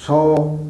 100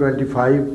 25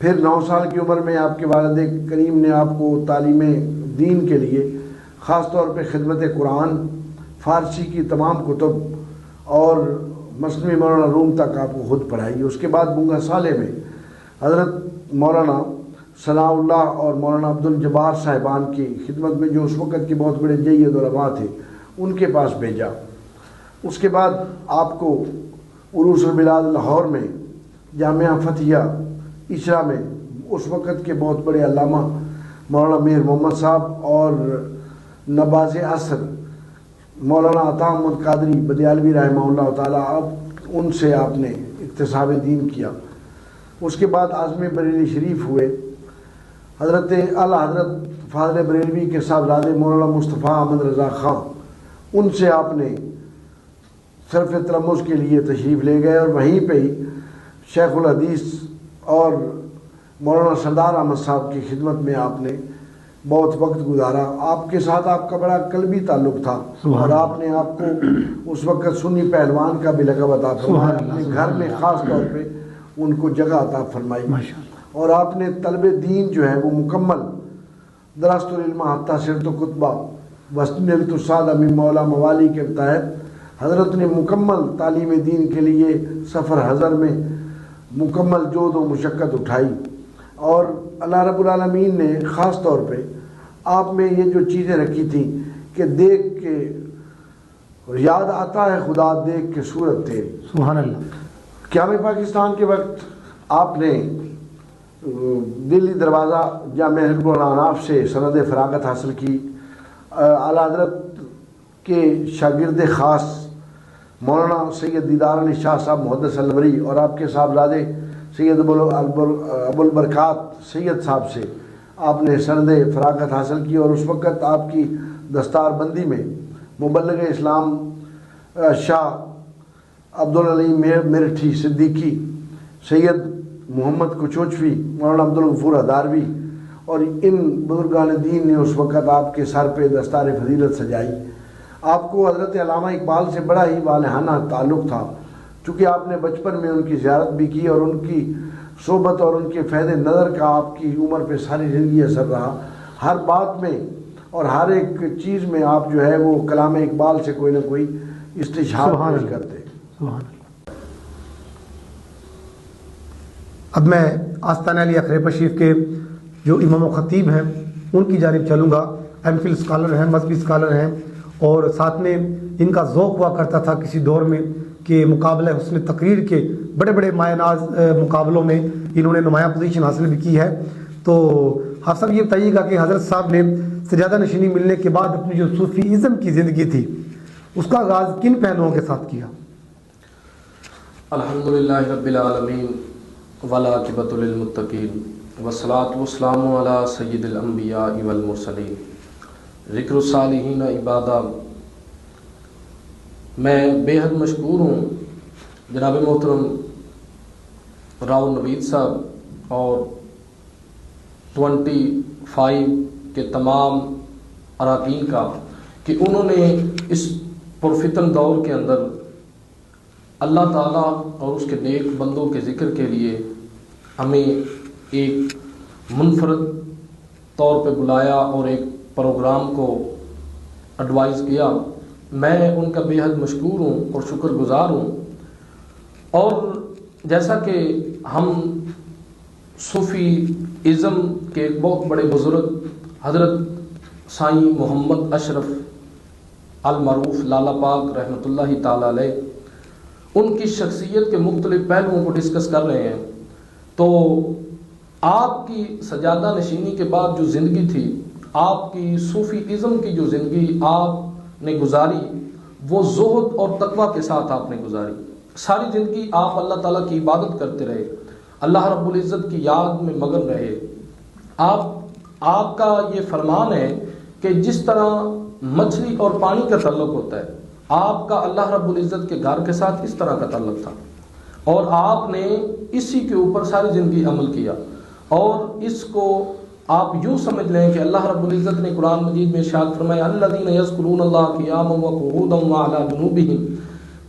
پھر 9 سال کی عمر میں آپ کے والد کریم نے آپ کو تعلیم دین کے لیے خاص طور پہ خدمت قرآن، فارسی کی تمام کتب اور مثنوی مولانا روم تک آپ کو خود پڑھائی۔ اس کے بعد بونگا سالے میں حضرت مولانا ثناء اللہ اور مولانا عبد الجبار صاحبان کی خدمت میں، جو اس وقت کے بہت بڑے جید علماء تھے، ان کے پاس بھیجا۔ اس کے بعد آپ کو عروس البلاد لاہور میں جامعہ فتحیہ اشرا میں اس وقت کے بہت بڑے علامہ مولانا میر محمد صاحب اور نباز عصر مولانا عطا محمد قادری بدیالوی رحمہ اللہ تعالیٰ، اب ان سے آپ نے اکتساب دین کیا۔ اس کے بعد عازم بریلی شریف ہوئے، حضرت اعلیٰ حضرت فاضل بریلوی کے صاحبزادے مولانا مصطفیٰ احمد رضا خان، ان سے آپ نے صرف تلمذ کے لیے تشریف لے گئے، اور وہیں پہ ہی شیخ الحدیث اور مولانا سردار احمد صاحب کی خدمت میں آپ نے بہت وقت گزارا۔ آپ کے ساتھ آپ کا بڑا قلبی تعلق تھا، اور آپ نے آپ کو اس وقت سنی پہلوان کا بھی لقب عطا فرمایا، اپنے گھر میں خاص طور پہ ان کو جگہ عطا فرمائی، اور آپ نے طلب دین جو ہے وہ مکمل درست العلم حتی صرت و کتبہ وسنلت السعادہ من مولا موالی کے تحت حضرت نے مکمل تعلیم دین کے لیے سفر حضر میں مکمل جہد و مشقت اٹھائی، اور اللہ رب العالمین نے خاص طور پہ آپ میں یہ جو چیزیں رکھی تھیں کہ دیکھ کے یاد آتا ہے خدا، دیکھ کے صورت تیری، سبحان اللہ۔ قیام پاکستان کے وقت آپ نے دلی دروازہ جامعہ حزب الاناف سے سند فراغت حاصل کی۔ اعلیٰ حضرت کے شاگرد خاص مولانا سید دیدار علی شاہ صاحب محدث البری اور آپ کے صاحبزادے سید ابو البرکات سید صاحب سے آپ نے سند فراغت حاصل کی، اور اس وقت آپ کی دستار بندی میں مبلغ اسلام شاہ عبدالعلی میرٹھی صدیقی، سید محمد کچوچوی، مولانا عبدالغفور ہداروی اور ان بزرگان دین نے اس وقت آپ کے سر پہ دستار فضیلت سجائی۔ آپ کو حضرت علامہ اقبال سے بڑا ہی والہانہ تعلق تھا، چونکہ آپ نے بچپن میں ان کی زیارت بھی کی، اور ان کی صحبت اور ان کے فیض نظر کا آپ کی عمر پہ ساری زندگی اثر رہا۔ ہر بات میں اور ہر ایک چیز میں آپ جو ہے وہ کلام اقبال سے کوئی نہ کوئی استشہاد پیش کرتے۔ اب میں آستانہ علی اقرب شریف کے جو امام و خطیب ہیں ان کی جانب چلوں گا۔ ایم فل اسکالر ہیں، مذہبی اسکالر ہیں، اور ساتھ میں ان کا ذوق ہوا کرتا تھا کسی دور میں کہ مقابلہ حسن تقریر کے بڑے بڑے مایہ ناز مقابلوں میں انہوں نے نمایاں پوزیشن حاصل بھی کی ہے۔ تو آپ سب یہ بتائیے گا کہ حضرت صاحب نے سجادہ نشینی ملنے کے بعد اپنی جو صوفی ازم کی زندگی تھی اس کا آغاز کن پہلوؤں کے ساتھ کیا؟ الحمدللہ رب العالمین والعاقبۃ للمتقین والصلاۃ والسلام علی سید الانبیاء والمرسلین ذکر الصالحین عبادہ۔ میں بے حد مشکور ہوں جناب محترم راؤ نوید صاحب اور 25 کے تمام اراکین کا کہ انہوں نے اس پرفتن دور کے اندر اللہ تعالیٰ اور اس کے نیک بندوں کے ذکر کے لیے ہمیں ایک منفرد طور پہ بلایا اور ایک پروگرام کو ایڈوائز کیا۔ میں ان کا بے حد مشکور ہوں اور شکر گزار ہوں۔ اور جیسا کہ ہم صوفی ازم کے ایک بہت بڑے بزرگ حضرت سائیں محمد اشرف المعروف لالا پاک رحمۃ اللہ تعالی علیہ، ان کی شخصیت کے مختلف پہلوؤں کو ڈسکس کر رہے ہیں، تو آپ کی سجادہ نشینی کے بعد جو زندگی تھی، آپ کی صوفی ازم کی جو زندگی آپ نے گزاری، وہ زہد اور تقوی کے ساتھ آپ نے گزاری۔ ساری زندگی آپ اللہ تعالیٰ کی عبادت کرتے رہے، اللہ رب العزت کی یاد میں مگن رہے۔ آپ کا یہ فرمان ہے کہ جس طرح مچھلی اور پانی کا تعلق ہوتا ہے، آپ کا اللہ رب العزت کے گھر کے ساتھ اس طرح کا تعلق تھا، اور آپ نے اسی کے اوپر ساری زندگی عمل کیا۔ اور اس کو آپ یوں سمجھ لیں کہ اللہ رب العزت نے قرآن مجید میں ارشاد فرمایا الذین یذکرون اللہ قیاما وقعودا وعلی جنوبہم،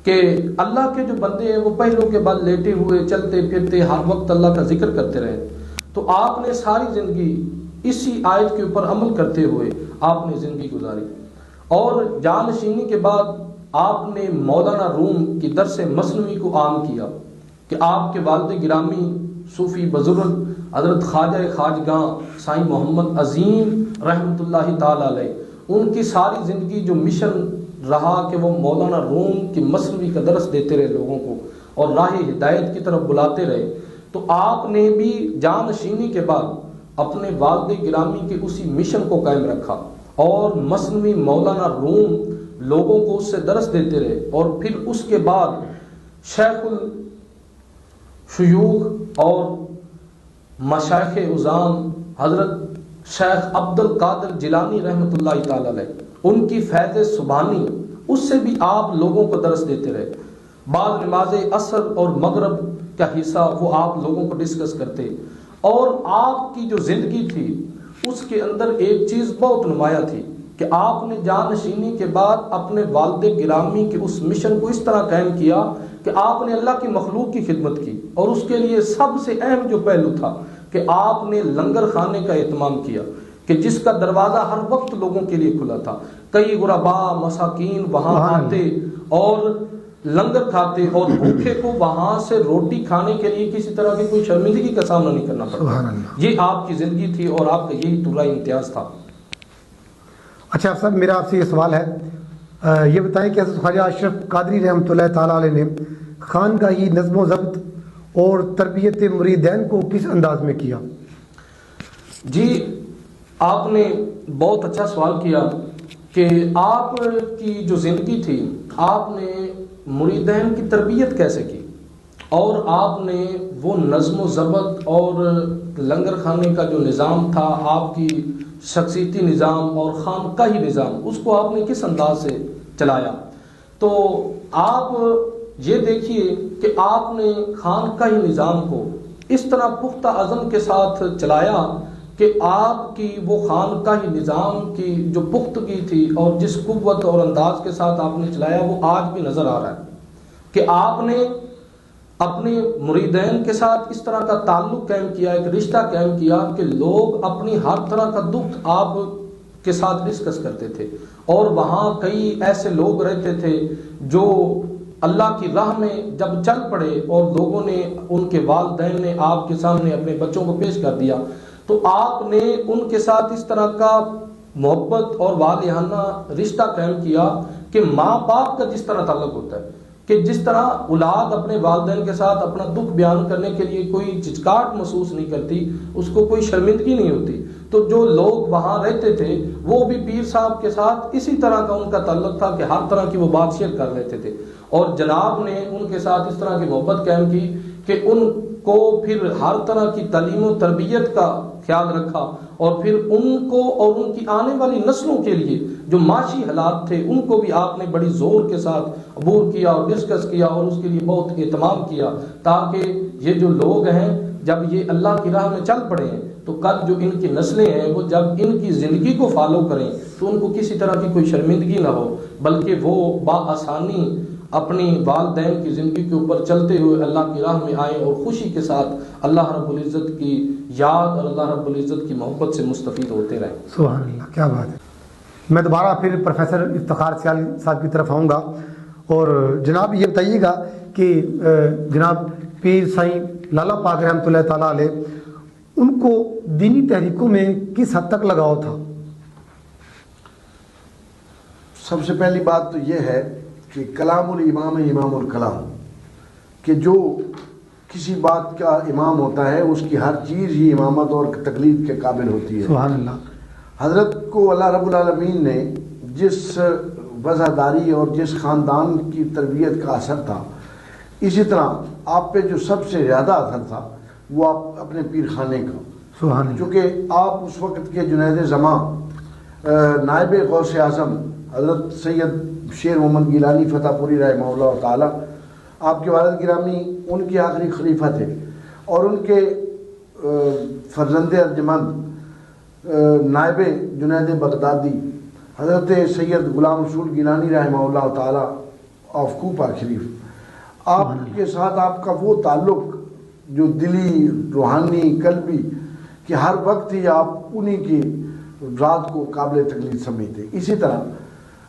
کہ اللہ کے جو بندے ہیں وہ پہلوں کے بل لیٹے ہوئے چلتے پھرتے ہر وقت اللہ کا ذکر کرتے رہے۔ تو آپ نے ساری زندگی اسی آیت کے اوپر عمل کرتے ہوئے آپ نے زندگی گزاری، اور جانشینی کے بعد آپ نے مولانا روم کی درس مثنوی کو عام کیا کہ آپ کے والد گرامی صوفی بزرگ حضرت خواجہ خواجگاں سائیں محمد عظیم رحمۃ اللہ تعالی علیہ، ان کی ساری زندگی جو مشن رہا کہ وہ مولانا روم کی مثنوی کا درس دیتے رہے لوگوں کو اور راہ ہدایت کی طرف بلاتے رہے، تو آپ نے بھی جانشینی کے بعد اپنے والد گرامی کے اسی مشن کو قائم رکھا اور مثنوی مولانا روم لوگوں کو اس سے درس دیتے رہے، اور پھر اس کے بعد شیخ الشیوخ اور مشائخ عظام حضرت شیخ عبد القادر جیلانی رحمۃ اللہ تعالی علیہ، ان کی فیض سبحانی، اس سے بھی آپ لوگوں کو درس دیتے رہے۔ بعد نماز عصر اور مغرب کا حصہ وہ آپ لوگوں کو ڈسکس کرتے، اور آپ کی جو زندگی تھی اس کے اندر ایک چیز بہت نمایاں تھی کہ آپ نے جانشینی کے بعد اپنے والد گرامی کے اس مشن کو اس طرح قائم کیا کہ آپ نے اللہ کی مخلوق کی خدمت کی، اور اس کے لیے سب سے اہم جو پہلو تھا کہ آپ نے لنگر خانے کا اہتمام کیا کہ جس کا دروازہ ہر وقت لوگوں کے لیے کھلا تھا، کئی غربا مساکین وہاں آتے اور لنگر کھاتے، اور بھوکے کو وہاں سے روٹی کھانے کے لیے کسی طرح کی کوئی شرمندگی کا سامنا نہیں کرنا پڑتا۔ یہ آپ کی زندگی تھی اور آپ کا یہی طلوع امتیاز تھا۔ اچھا صاحب، میرا آپ سے یہ سوال ہے، یہ بتائیں کہ حضرت خواجہ اشرف قادری رحمۃ اللہ تعالیٰ علیہ نے خانقاہی نظم و ضبط اور تربیت مریدین کو کس انداز میں کیا؟ جی آپ نے بہت اچھا سوال کیا کہ آپ کی جو زندگی تھی آپ نے مریدین کی تربیت کیسے کی، اور آپ نے وہ نظم و ضبط اور لنگر خانے کا جو نظام تھا، آپ کی شخصیتی نظام اور خانقاہی نظام، اس کو آپ نے کس انداز سے چلایا۔ تو آپ یہ دیکھیے کہ آپ نے خانقاہی نظام کو اس طرح پختہ عزم کے ساتھ چلایا کہ آپ کی وہ خانقاہی نظام کی جو پختگی تھی اور جس قوت اور انداز کے ساتھ آپ نے چلایا وہ آج بھی نظر آ رہا ہے کہ آپ نے اپنے مریدین کے ساتھ اس طرح کا تعلق قائم کیا، ایک رشتہ قائم کیا کہ لوگ اپنی ہر طرح کا دکھ آپ کے ساتھ ڈسکس کرتے تھے، اور وہاں کئی ایسے لوگ رہتے تھے جو اللہ کی راہ میں جب چل پڑے اور لوگوں نے ان کے والدین نے آپ کے سامنے اپنے بچوں کو پیش کر دیا، تو آپ نے ان کے ساتھ اس طرح کا محبت اور والہانہ رشتہ قائم کیا کہ ماں باپ کا جس طرح تعلق ہوتا ہے کہ جس طرح اولاد اپنے والدین کے ساتھ اپنا دکھ بیان کرنے کے لیے کوئی جھجکاہٹ محسوس نہیں کرتی، اس کو کوئی شرمندگی نہیں ہوتی، تو جو لوگ وہاں رہتے تھے وہ بھی پیر صاحب کے ساتھ اسی طرح کا ان کا تعلق تھا کہ ہر طرح کی وہ بات شیئر کر لیتے تھے، اور جناب نے ان کے ساتھ اس طرح کی محبت قائم کی کہ ان کو پھر ہر طرح کی تعلیم و تربیت کا خیال رکھا، اور پھر ان کو اور ان کی آنے والی نسلوں کے لیے جو معاشی حالات تھے ان کو بھی آپ نے بڑی زور کے ساتھ عبور کیا اور ڈسکس کیا اور اس کے لیے بہت اہتمام کیا، تاکہ یہ جو لوگ ہیں جب یہ اللہ کی راہ میں چل پڑے ہیں تو کل جو ان کی نسلیں ہیں وہ جب ان کی زندگی کو فالو کریں تو ان کو کسی طرح کی کوئی شرمندگی نہ ہو، بلکہ وہ بآسانی اپنی والدین کی زندگی کے اوپر چلتے ہوئے اللہ کی راہ میں آئیں اور خوشی کے ساتھ اللہ رب العزت کی یاد اور اللہ رب العزت کی محبت سے مستفید ہوتے رہیں۔ سبحان اللہ، کیا بات ہے۔ میں دوبارہ پھر پروفیسر افتخار سیال صاحب کی طرف آؤں گا، اور جناب یہ بتائیے گا کہ جناب پیر سائیں لالا پاک رحمۃ اللہ تعالیٰ علیہ ان کو دینی تحریکوں میں کس حد تک لگاؤ تھا؟ سب سے پہلی بات تو یہ ہے کہ کلام الامام امام الکلام، کہ جو کسی بات کا امام ہوتا ہے اس کی ہر چیز ہی امامت اور تقلید کے قابل ہوتی ہے۔ سبحان اللہ۔ حضرت کو اللہ رب العالمین نے جس وزاداری اور جس خاندان کی تربیت کا اثر تھا، اسی طرح آپ پہ جو سب سے زیادہ اثر تھا وہ آپ اپنے پیر خانے کا، سبحان اللہ، چونکہ آپ اس وقت کے جنید زمان نائب غوث اعظم حضرت سید شیر محمد گیلانی فتح پوری رحمہ اللہ تعالی، آپ کے والد گرامی ان کے آخری خلیفہ تھے، اور ان کے فرزند ارجمند نائب جنید بغدادی حضرت سید غلام رسول گیلانی رحمہ اللہ تعالی آف کوپا شریف، آپ کے ساتھ آپ کا وہ تعلق جو دلی روحانی قلبی کہ ہر وقت ہی آپ انہی کی ذات کو قابل تقلید سمجھتے. اسی طرح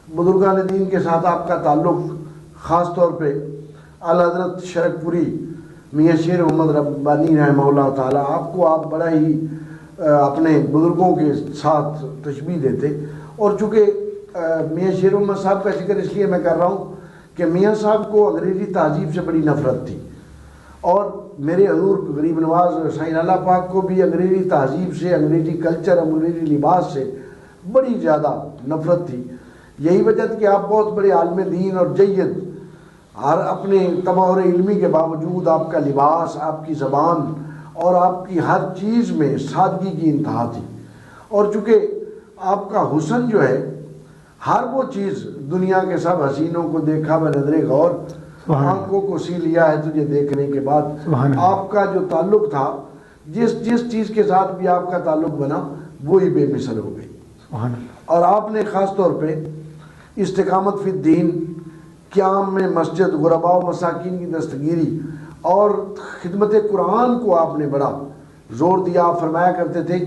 بزرگان دین کے ساتھ آپ کا تعلق خاص طور پہ اعلیٰ حضرت شرک پوری میاں شیر محمد ربانی رحمہ اللہ تعالیٰ آپ بڑا ہی اپنے بزرگوں کے ساتھ تشبیہ دیتے. اور چونکہ میاں شیر محمد صاحب کا ذکر اس لیے میں کر رہا ہوں کہ میاں صاحب کو انگریزی تہذیب سے بڑی نفرت تھی، اور میرے حضور غریب نواز سائیں اللہ پاک کو بھی انگریزی تہذیب سے، انگریزی کلچر، انگریزی لباس سے بڑی زیادہ نفرت تھی. یہی وجہ تھی کہ آپ بہت بڑے عالم دین اور جید، اور اپنے تمہور علمی کے باوجود آپ کا لباس، آپ کی زبان اور آپ کی ہر چیز میں سادگی کی انتہا تھی. اور چونکہ آپ کا حسن جو ہے، ہر وہ چیز دنیا کے سب حسینوں کو دیکھا بنظر غور، آنکھوں کو سی لیا ہے تجھے دیکھنے کے بعد. آپ کا جو تعلق تھا، جس چیز کے ساتھ بھی آپ کا تعلق بنا وہی بے مثل ہو گئی. اور آپ نے خاص طور پہ استقامت فی الدین، قیام میں مسجد، غرباء و مساکین کی دستگیری اور خدمت قرآن کو آپ نے بڑا زور دیا. آپ فرمایا کرتے تھے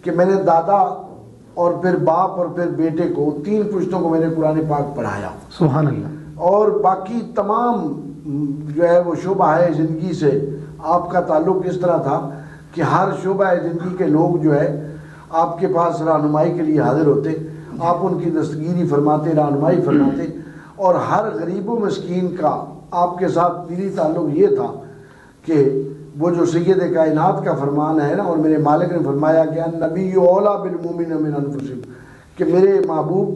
کہ میں نے دادا اور پھر باپ اور پھر بیٹے کو، 3 پشتوں کو میں نے قرآن پاک پڑھایا. سبحان اللہ. اور باقی تمام جو ہے وہ شعبہ ہے زندگی سے آپ کا تعلق اس طرح تھا کہ ہر شعبہ زندگی کے لوگ جو ہے آپ کے پاس رہنمائی کے لیے حاضر ہوتے. آپ ان کی دستگیری فرماتے، رہنمائی فرماتے. اور ہر غریب و مسکین کا آپ کے ساتھ دلی تعلق یہ تھا کہ وہ جو سید کائنات کا فرمان ہے نا، اور میرے مالک نے فرمایا کہ النبی اولیٰ بالمؤمنین من انفسہم، کہ میرے محبوب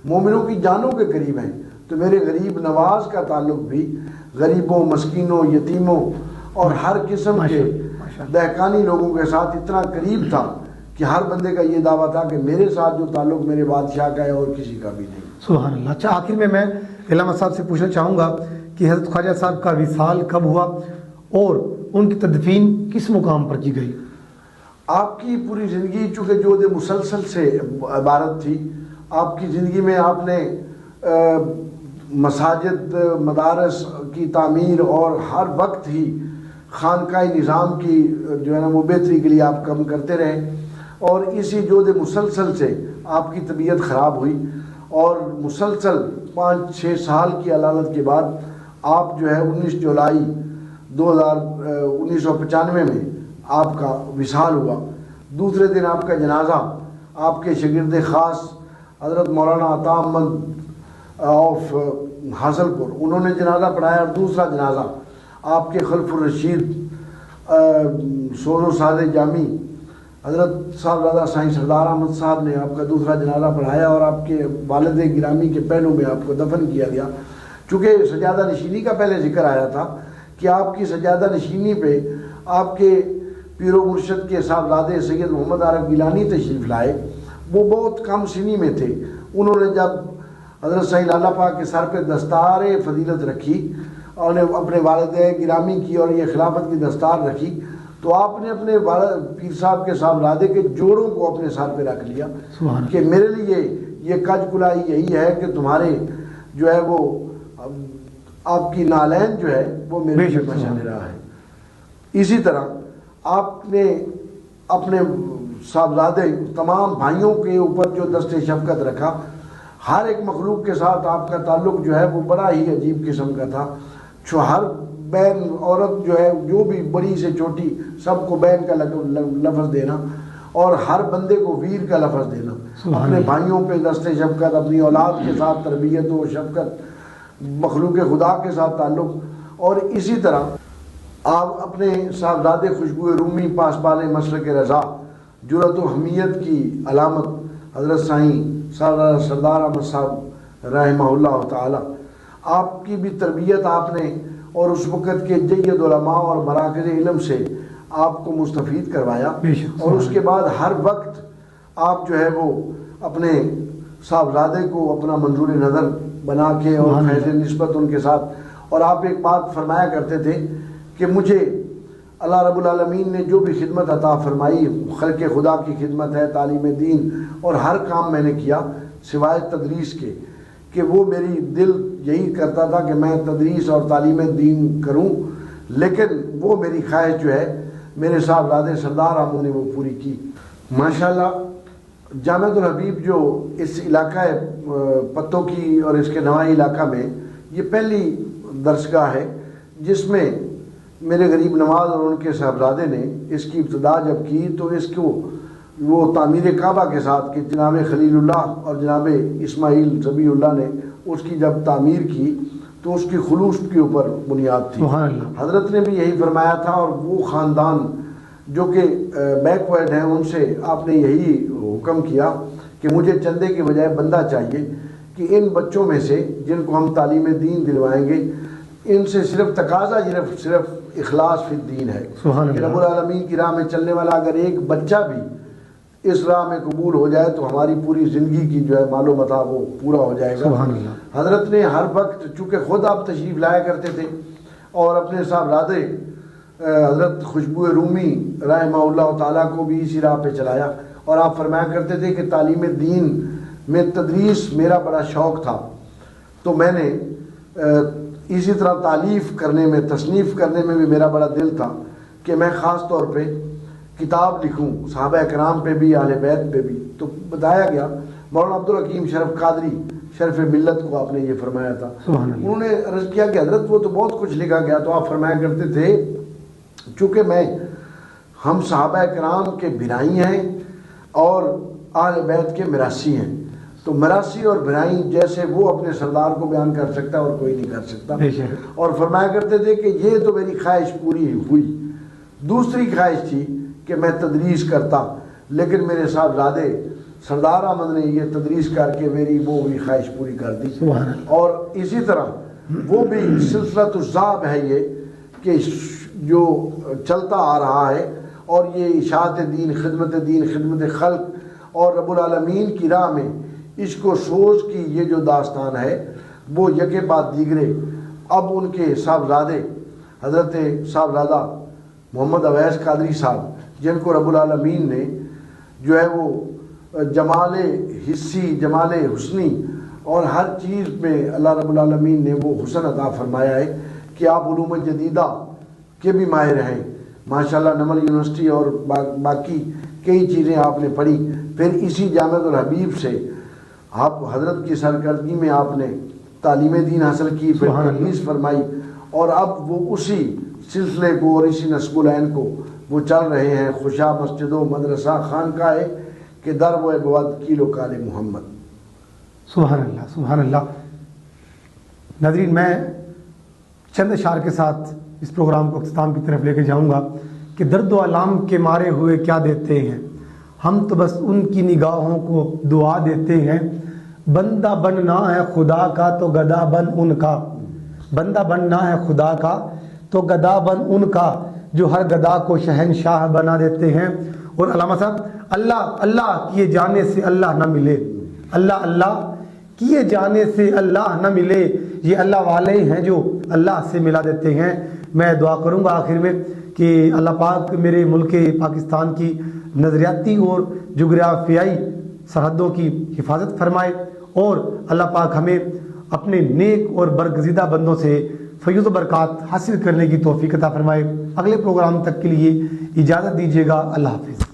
مومنوں کی جانوں کے قریب ہیں. تو میرے غریب نواز کا تعلق بھی غریبوں، مسکینوں، یتیموں اور ہر قسم کے دہقانی لوگوں کے ساتھ اتنا قریب تھا کہ ہر بندے کا یہ دعویٰ تھا کہ میرے ساتھ جو تعلق میرے بادشاہ کا ہے اور کسی کا بھی نہیں. سبحان اللہ. اچھا، آخر میں علامہ صاحب سے پوچھنا چاہوں گا کہ حضرت خواجہ صاحب کا وصال کب ہوا اور ان کی تدفین کس مقام پر کی گئی؟ آپ کی پوری زندگی چونکہ جود مسلسل سے عبارت تھی. آپ کی زندگی میں آپ نے مساجد، مدارس کی تعمیر اور ہر وقت ہی خانقاہ نظام کی جو ہے نا وہ بہتری کے لیے آپ کام کرتے رہے. اور اسی جود مسلسل سے آپ کی طبیعت خراب ہوئی، اور مسلسل 5-6 سال کی علالت کے بعد آپ جو ہے 19 جولائی 1995 میں آپ کا وصال ہوا. دوسرے دن آپ کا جنازہ آپ کے شاگرد خاص حضرت مولانا عطا احمد آف حاصل پور، انہوں نے جنازہ پڑھایا. اور دوسرا جنازہ آپ کے خلف الرشید سوز و ساز جامی حضرت صاحبزادہ سائیں سردار احمد صاحب نے آپ کا دوسرا جنازہ پڑھایا، اور آپ کے والد گرامی کے پہلو میں آپ کو دفن کیا گیا. چونکہ سجادہ نشینی کا پہلے ذکر آیا تھا کہ آپ کی سجادہ نشینی پہ آپ کے پیر و مرشد کے صاحبزادے سید محمد عارف گیلانی تشریف لائے. وہ بہت کم سنی میں تھے. انہوں نے جب حضرت سائیں لالا پاک کے سر پہ دستار فضیلت رکھی اور اپنے والد گرامی کی اور یہ خلافت کی دستار رکھی، تو آپ نے اپنے پیر صاحب کے صاحبزادے کے جوڑوں کو اپنے سر پہ رکھ لیا کہ میرے لیے یہ کج کلائی یہی ہے کہ تمہارے جو ہے وہ آپ کی نالین جو ہے وہ میرے لیے بچا رہا ہے. اسی طرح آپ نے اپنے صاحبزادے تمام بھائیوں کے اوپر جو دست شفقت رکھا، ہر ایک مخلوق کے ساتھ آپ کا تعلق جو ہے وہ بڑا ہی عجیب قسم کا تھا. ہر بہن عورت جو ہے جو بھی بڑی سے چھوٹی سب کو بہن کا لفظ دینا، اور ہر بندے کو ویر کا لفظ دینا. اپنے بھائیوں پہ دست شفقت، اپنی اولاد کے ساتھ تربیت و شفقت، مخلوق خدا کے ساتھ تعلق. اور اسی طرح آپ اپنے صاحبزادے خوشبو رومی پاسبان مسلک رضا، جرأت و حمیت کی علامت حضرت سائیں سردار احمد صاحب رحمہ اللہ تعالی، آپ کی بھی تربیت آپ نے اور اس وقت کے جید علماء اور مراکز علم سے آپ کو مستفید کروایا. اور اس کے بعد ہر وقت آپ جو ہے وہ اپنے صاحبزادے کو اپنا منظور نظر بنا کے اور فیض نسبت ان کے ساتھ. اور آپ ایک بات فرمایا کرتے تھے کہ مجھے اللہ رب العالمین نے جو بھی خدمت عطا فرمائی، خلق خدا کی خدمت ہے، تعلیم دین اور ہر کام میں نے کیا سوائے تدریس کے، کہ وہ میری دل یہی کرتا تھا کہ میں تدریس اور تعلیم دین کروں، لیکن وہ میری خواہش جو ہے میرے صاحبزادے سردار احمد نے وہ پوری کی. ماشاءاللہ جامعۃ الحبیب جو اس علاقہ پتوں کی اور اس کے نواحی علاقہ میں یہ پہلی درسگاہ ہے جس میں میرے غریب نواز اور ان کے صاحبزادے نے اس کی ابتدا جب کی تو اس کو وہ تعمیر کعبہ کے ساتھ کہ جناب خلیل اللہ اور جناب اسماعیل ذبیح اللہ نے اس کی جب تعمیر کی تو اس کی خلوص کے اوپر بنیاد تھی. حضرت نے بھی یہی فرمایا تھا اور وہ خاندان جو کہ بیک ورڈ ہیں ان سے آپ نے یہی حکم کیا کہ مجھے چندے کے بجائے بندہ چاہیے کہ ان بچوں میں سے جن کو ہم تعلیم دین دلوائیں گے ان سے صرف تقاضا صرف اخلاص فی الدین ہے کہ رب العالمین کی راہ میں چلنے والا اگر ایک بچہ بھی اس راہ میں قبول ہو جائے تو ہماری پوری زندگی کی جو ہے مال و متاع وہ پورا ہو جائے گا. حضرت نے ہر وقت چونکہ خود آپ تشریف لایا کرتے تھے اور اپنے صاحبزادے حضرت خوشبو رومی رحمہ اللہ تعالیٰ کو بھی اسی راہ پہ چلایا اور آپ فرمایا کرتے تھے کہ تعلیم دین میں تدریس میرا بڑا شوق تھا تو میں نے اسی طرح تالیف کرنے میں تصنیف کرنے میں بھی میرا بڑا دل تھا کہ میں خاص طور پہ کتاب لکھوں صحابہ کرام پہ بھی اہل بیت پہ بھی. تو بتایا گیا مولانا عبدالحکیم شرف قادری شرف ملت کو آپ نے یہ فرمایا تھا. انہوں نے عرض کیا کہ حضرت وہ تو بہت کچھ لکھا گیا تو آپ فرمایا کرتے تھے چونکہ ہم صحابہ کرام کے بھرائی ہیں اور اہل بیت کے مراثی ہیں تو مراثی اور بھرائی جیسے وہ اپنے سردار کو بیان کر سکتا ہے اور کوئی نہیں کر سکتا. اور فرمایا کرتے تھے کہ یہ تو میری خواہش پوری ہوئی. دوسری خواہش تھی کہ میں تدریس کرتا لیکن میرے صاحبزادے سردار احمد نے یہ تدریس کر کے میری وہ بھی خواہش پوری کر دی. اور اسی طرح وہ بھی سلسلۃ الذاب ہے یہ کہ جو چلتا آ رہا ہے اور یہ اشاعت دین خدمت خلق اور رب العالمین کی راہ میں عشق و سوز کی یہ جو داستان ہے وہ یکے بعد دیگرے اب ان کے صاحبزادے حضرت صاحبزادہ محمد اویس قادری صاحب جن کو رب العالمین نے جو ہے وہ جمال حسی جمال حسنی اور ہر چیز میں اللہ رب العالمین نے وہ حسن عطا فرمایا ہے کہ آپ علوم جدیدہ کے بھی ماہر ہیں ماشاءاللہ. نمل یونیورسٹی اور باقی کئی چیزیں آپ نے پڑھی. پھر اسی جامعۃ الحبیب سے آپ حضرت کی سرکردگی میں آپ نے تعلیم دین حاصل کی پھر تدریس فرمائی اور اب وہ اسی سلسلے کو اور اسی نسب العین کو وہ چل رہے ہیں. خوشا مسجد و مدرسہ خانقاہ ہے کہ در و ابواب کیلو کال محمد. سبحان اللہ سبحان اللہ. ناظرین میں چند اشعار کے ساتھ اس پروگرام کو اختتام کی طرف لے کے جاؤں گا کہ درد و علام کے مارے ہوئے کیا دیتے ہیں ہم تو بس ان کی نگاہوں کو دعا دیتے ہیں. بندہ بننا ہے خدا کا تو گدا بن ان کا. بندہ بننا ہے خدا کا تو گدا بن ان کا جو ہر گدا کو شہنشاہ بنا دیتے ہیں. اور علامہ صاحب اللہ اللہ کیے جانے سے اللہ نہ ملے. اللہ اللہ کیے جانے سے اللہ نہ ملے. یہ اللہ والے ہیں جو اللہ سے ملا دیتے ہیں. میں دعا کروں گا آخر میں کہ اللہ پاک میرے ملک پاکستان کی نظریاتی اور جغرافیائی سرحدوں کی حفاظت فرمائے اور اللہ پاک ہمیں اپنے نیک اور برگزیدہ بندوں سے فیض و برکات حاصل کرنے کی توفیق عطا فرمائے. اگلے پروگرام تک کے لیے اجازت دیجیے گا. اللہ حافظ.